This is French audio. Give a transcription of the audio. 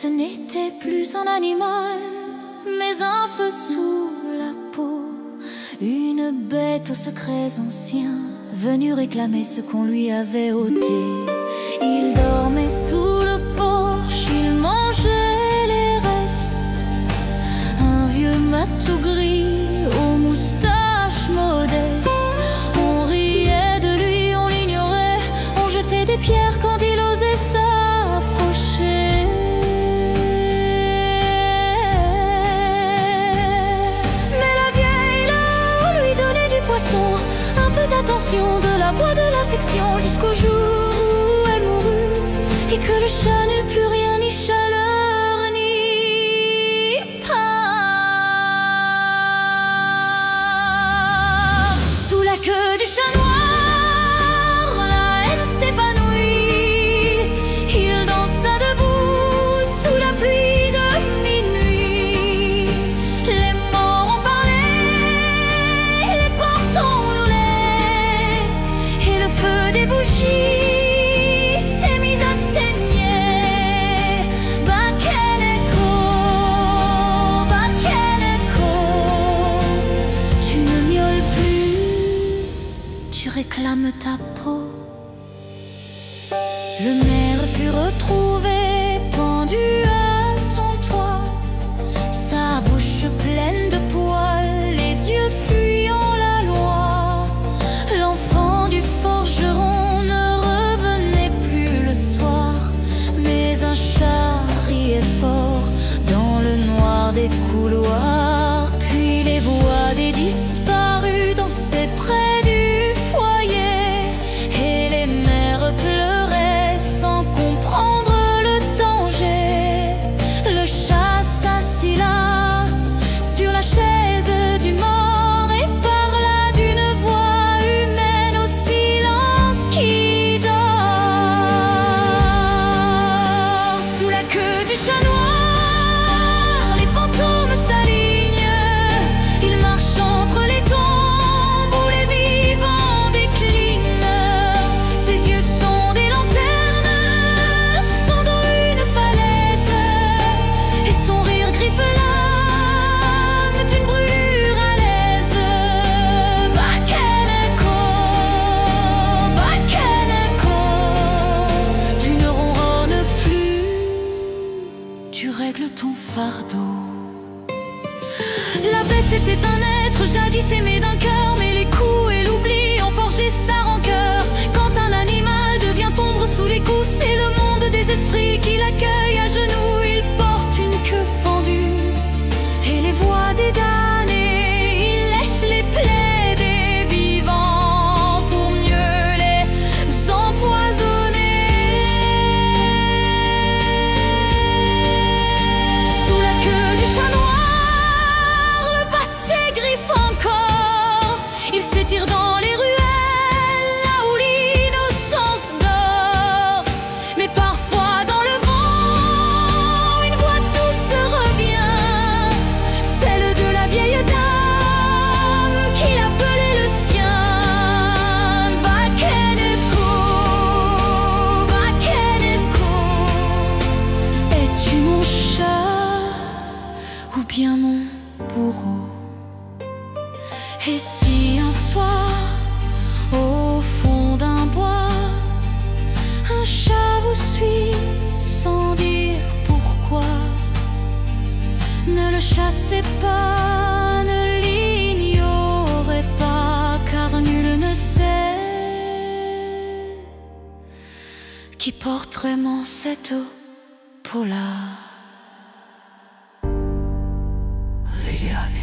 Ce n'était plus un animal, mais un feu sous la peau. Une bête aux secrets anciens, venu réclamer ce qu'on lui avait ôté. Il dormait sous le porche, il mangeait les restes. Un vieux matou gris aux moustaches modestes. On riait de lui, on l'ignorait, on jetait des pierres quand il osait s'approcher. Mais la vieille là-haut lui donnait du poisson, un peu d'attention, de la voix, de l'affection, jusqu'au jour où elle mourut et que le chat n'eut plus rien, ni chaleur, ni pain. Sous la queue du chat noir, la haine s'épanouit. Il dansa debout sous la pluie de minuit. Les morts ont parlé, les portes ont hurlé, et le feu des bougies s'est mis à saigner. Bakeneko, Bakeneko, tu ne miaules plus, tu réclames ta peau. Le maire fut retrouvé pendu à son toit, sa bouche pleine de poils, les yeux fuyant la loi. L'enfant du forgeron ne revenait plus le soir, mais un chat riait fort dans le noir des couloirs. Puis les voix des disparus dansaient près du foyer, et les mères pleuraient sans comprendre le danger. Le chat s'assit là, sur la chaise du mort, et parla d'une voix humaine au silence qui dort. Sous la queue du chat noir, les fantômes s'alignent. Ils marchent entre les tombes où les vivants déclinent. Ses yeux sont des lanternes, son dos une falaise, et son rire griffe l'âme d'une brûlure à l'aise. Bakeneko, Bakeneko, tu ne ronronnes plus, tu règles ton fardeau. La bête était un être jadis aimé d'un cœur, mais les coups et l'oubli ont forgé sa rancœur. Quand un animal devient ombre sous les coups, c'est le monde des esprits qui l'accueille à genoux. Il porte une queue fendue et les voix des damnés. Il lèche les plaies des vivants pour mieux les empoisonner. Sous la queue du chat noir, le passé griffe encore. Il s'étire dans les ruelles, là où l'innocence dort. Mais parfois dans le vent, une voix douce revient, celle de la vieille dame qui appelait le sien. Bakeneko, Bakeneko, es-tu mon chat ou bien mon bourreau? Et si un soir, au fond d'un bois, un chat vous suit sans dire pourquoi, ne le chassez pas, ne l'ignorez pas, car nul ne sait qui porte vraiment cette peau-là. Liliane.